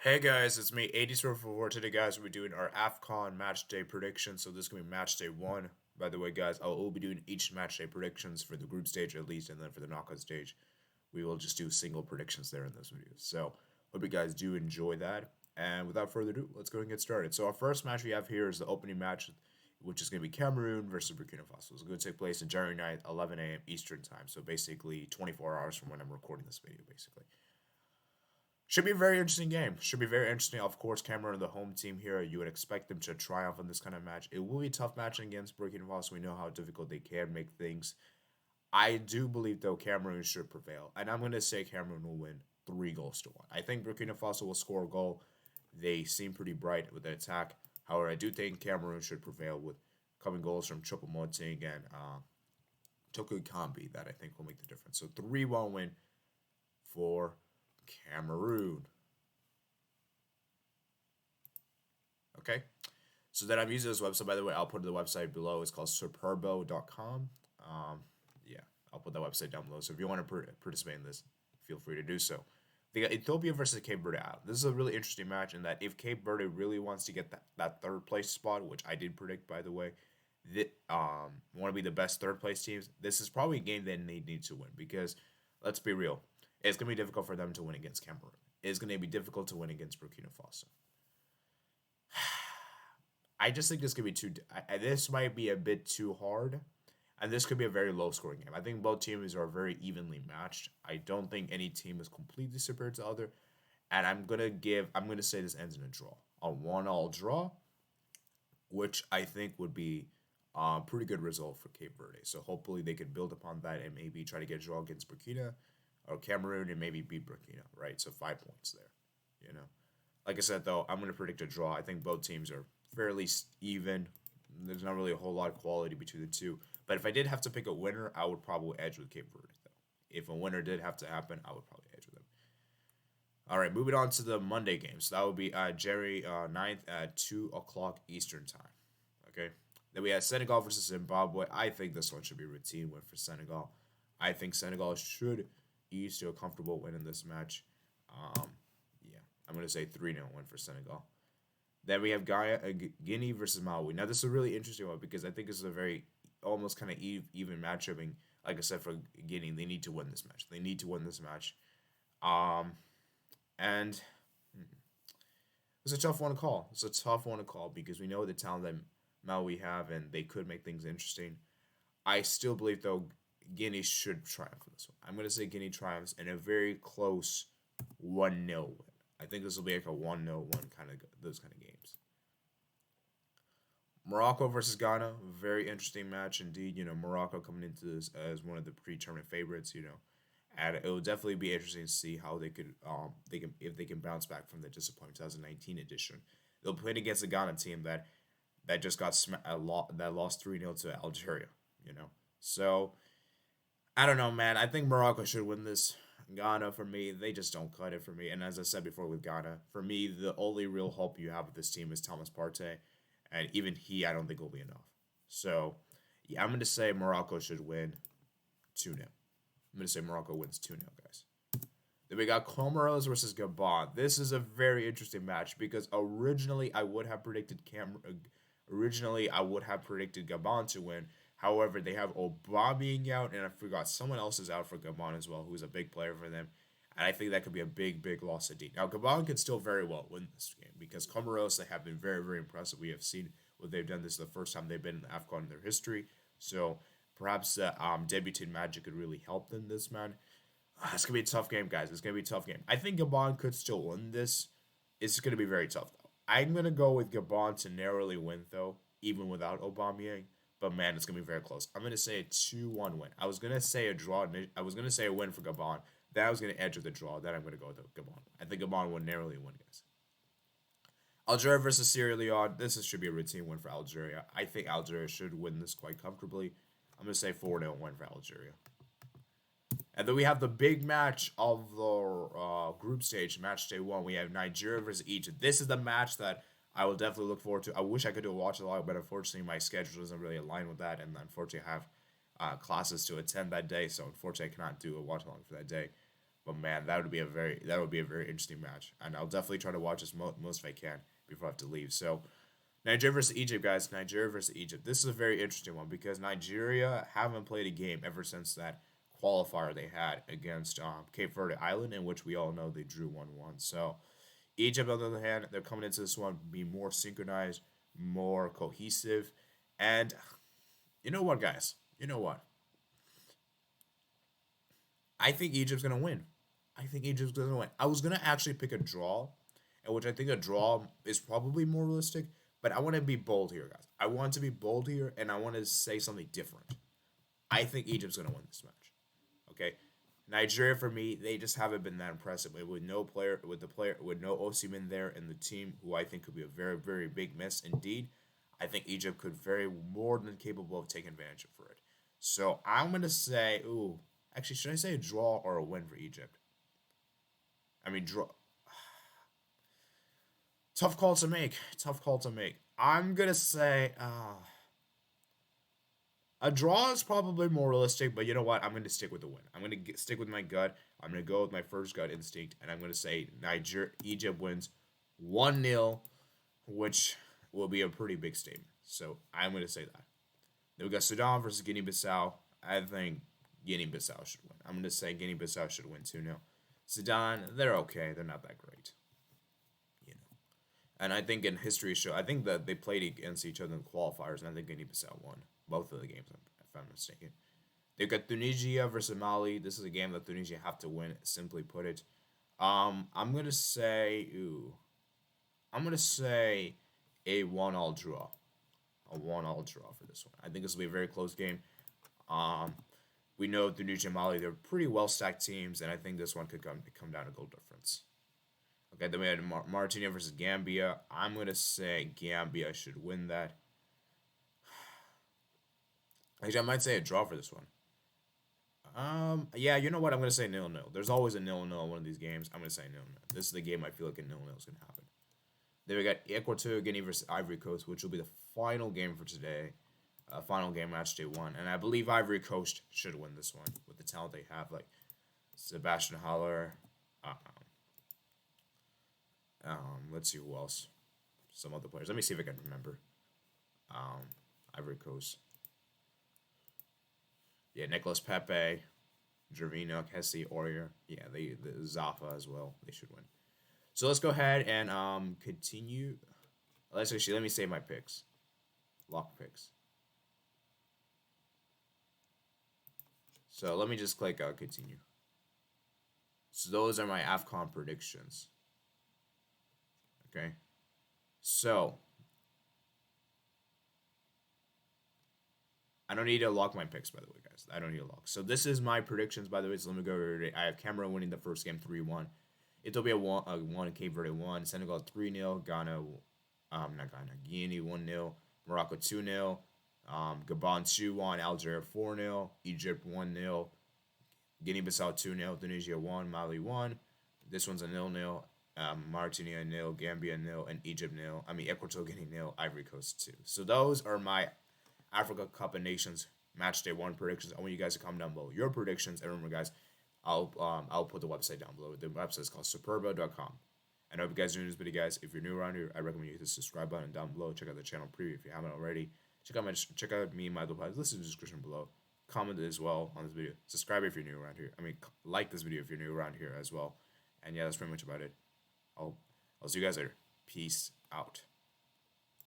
Hey guys, it's me, 8044. Today, guys, we'll be doing our AFCON match day predictions. So this is gonna be match day one. By the way, guys, I'll be doing each match day predictions for the group stage at least, and then for the knockout stage, we will just do single predictions there in this video. So hope you guys do enjoy that. And without further ado, let's go and get started. So our first match we have here is the opening match, which is gonna be Cameroon versus Burkina Faso. It's going to take place on January 9th, 11 a.m. Eastern time. So basically 24 hours from when I'm recording this video, basically. Should be a very interesting game. Should be very interesting. Of course, Cameroon, the home team here, you would expect them to triumph in this kind of match. It will be a tough match against Burkina Faso. We know how difficult they can make things. I do believe, though, Cameroon should prevail. And I'm going to say Cameroon will win 3 goals to 1. I think Burkina Faso will score a goal. They seem pretty bright with the attack. However, I do think Cameroon should prevail with coming goals from Choupo-Moting and Toku Kambi that I think will make the difference. So 3-1 win for Cameroon. Okay. So then I'm using this website, by the way. I'll put the website below. It's called superbo.com. Yeah, I'll put that website down below. So if you want to participate in this, feel free to do so. They got Ethiopia versus Cape Verde out. This is a really interesting match in that if Cape Verde really wants to get that third place spot, which I did predict, by the way, that want to be the best third place teams, this is probably a game that they need to win because let's be real, it's going to be difficult for them to win against Cameroon. It's going to be difficult to win against Burkina Faso. I just think this could be this might be a bit too hard, and this could be a very low scoring game. I think both teams are very evenly matched. I don't think any team is completely superior to the other, and I'm gonna say this ends in a draw, a 1-1 draw, which I think would be a pretty good result for Cape Verde. So hopefully they could build upon that and maybe try to get a draw against Burkina or Cameroon and maybe beat Burkina, right? So 5 points there, you know. Like I said, though, I'm going to predict a draw. I think both teams are fairly even. There's not really a whole lot of quality between the two. But if I did have to pick a winner, I would probably edge with Cape Verde, though. If a winner did have to happen, I would probably edge with them. All right, moving on to the Monday game. So that would be January 9th at 2 o'clock Eastern Time. Okay. Then we have Senegal versus Zimbabwe. I think this one should be a routine win for Senegal. I think Senegal should ease to a comfortable win in this match. Yeah, I'm going to say 3-0 win for Senegal. Then we have Gaia Guinea versus Malawi. Now, this is a really interesting one because I think this is a very almost kind of even matchup. And like I said, for Guinea, they need to win this match. They need to win this match. And it's a tough one to call. It's a tough one to call because we know the talent that Malawi have and they could make things interesting. I still believe, though, Guinea should triumph in this one. I'm going to say Guinea triumphs in a very close 1-0 win. I think this will be like a 1-0 one kind of those kind of games. Morocco versus Ghana, very interesting match indeed. You know, Morocco coming into this as one of the predetermined favorites. You know, and it will definitely be interesting to see how if they can bounce back from the disappointing 2019 edition. They'll play against a Ghana team that just got that lost 3-0 to Algeria. You know, so I don't know, man. I think Morocco should win this. Ghana, for me, they just don't cut it for me. And as I said before with Ghana, for me, the only real hope you have with this team is Thomas Partey. And even he, I don't think will be enough. So, yeah, I'm going to say Morocco should win 2-0. I'm going to say Morocco wins 2-0, guys. Then we got Comoros versus Gabon. This is a very interesting match because originally I would have predicted Gabon to win. However, they have Aubameyang out, and I forgot someone else is out for Gabon as well, who's a big player for them. And I think that could be a big, big loss indeed. Now, Gabon can still very well win this game because Comoros, they have been very, very impressive. We have seen what they've done. This is the first time they've been in the AFCON in their history. So perhaps the debutant magic could really help them this, man. It's going to be a tough game, guys. It's going to be a tough game. I think Gabon could still win this. It's going to be very tough, though. I'm going to go with Gabon to narrowly win, though, even without Aubameyang. But, man, it's going to be very close. I'm going to say a 2-1 win. I was going to say a draw. I was going to say a win for Gabon. Then I was going to edge with the draw. Then I'm going to go with Gabon. I think Gabon will narrowly win, guys. Algeria versus Sierra Leone. Should be a routine win for Algeria. I think Algeria should win this quite comfortably. I'm going to say 4-0 win for Algeria. And then we have the big match of the group stage, match day one. We have Nigeria versus Egypt. This is the match that I will definitely look forward to. I wish I could do a watch along, but unfortunately my schedule doesn't really align with that, and unfortunately I have classes to attend that day, so unfortunately I cannot do a watch along for that day. But man, that would be a very interesting match, and I'll definitely try to watch as most if I can before I have to leave. So Nigeria versus Egypt, guys. Nigeria versus Egypt. This is a very interesting one because Nigeria haven't played a game ever since that qualifier they had against Cape Verde Island, in which we all know they drew 1-1. So Egypt, on the other hand, they're coming into this one being more synchronized, more cohesive, and you know what, guys? You know what? I think Egypt's gonna win. I think Egypt's gonna win. I was gonna actually pick a draw, and which I think a draw is probably more realistic. But I want to be bold here, guys. I want to be bold here, and I want to say something different. I think Egypt's gonna win this match. Okay, Nigeria for me, they just haven't been that impressive with no player, with no Osimhen there in the team, who I think could be a very very big miss indeed. I think Egypt could very more than capable of taking advantage of it. So I'm gonna say, ooh, actually, should I say a draw or a win for Egypt? I mean, draw. Tough call to make. Tough call to make. I'm gonna say a draw is probably more realistic, but you know what? I'm gonna stick with the win. I'm gonna stick with my gut. I'm gonna go with my first gut instinct, and I'm gonna say Egypt wins 1-0, which will be a pretty big statement. So I'm gonna say that. Then we got Sudan versus Guinea Bissau. I think Guinea Bissau should win. I'm gonna say Guinea Bissau should win 2-0. Sudan, they're okay. They're not that great. And I think in history show, I think that they played against each other in qualifiers, and I think Guinea-Bissau won both of the games, if I'm mistaken. They've got Tunisia versus Mali. This is a game that Tunisia have to win, simply put it. I'm gonna say, I'm gonna say a 1-1 draw, a 1-1 draw for this one. I think this will be a very close game. We know Tunisia and Mali, they're pretty well stacked teams, and I think this one could come down to goal difference. Okay, then we had Martini versus Gambia. I'm going to say Gambia should win that. Actually, I might say a draw for this one. Yeah, you know what? I'm going to say 0-0. There's always a 0-0 in one of these games. I'm going to say 0-0. This is the game I feel like a 0-0 is going to happen. Then we got Equatorial Guinea versus Ivory Coast, which will be the final game for today. Final game, match day 1. And I believe Ivory Coast should win this one with the talent they have, like Sebastian Haller. Let's see who else. Some other players. Let me see if I can remember. Ivory Coast. Yeah, Nicolas Pepe, Gervinho, Kessie, Aurier. Yeah, the Zafa as well. They should win. So let's go ahead and continue. Let me save my picks. Lock picks. So let me just click continue. So those are my AFCON predictions. Okay, so I don't need to lock my picks, by the way, guys. I don't need to lock. So this is my predictions, by the way. So let me go over it. I have Cameroon winning the first game 3-1. Ethiopia 1, Cape Verde 1, Senegal 3-0, Guinea 1-0, Morocco 2-0, Gabon 2-1, Algeria 4-0, Egypt 1-0, Guinea Bissau 2-0, Tunisia 1, Mali 1. This one's a 0-0. Martini 0, Gambia 0, and Egypt 0. Equatorial Guinea 0, Ivory Coast 2. So those are my Africa Cup of Nations match day 1 predictions. I want you guys to comment down below your predictions. And remember, guys, I'll put the website down below. The website is called superba.com. And I hope you guys enjoyed this video, guys. If you're new around here, I recommend you hit the subscribe button down below. Check out the channel preview if you haven't already. Check out me and my other podcasts. Listen to the description below. Comment as well on this video. Subscribe if you're new around here. Like this video if you're new around here as well. And yeah, that's pretty much about it. I'll see you guys later. Peace out.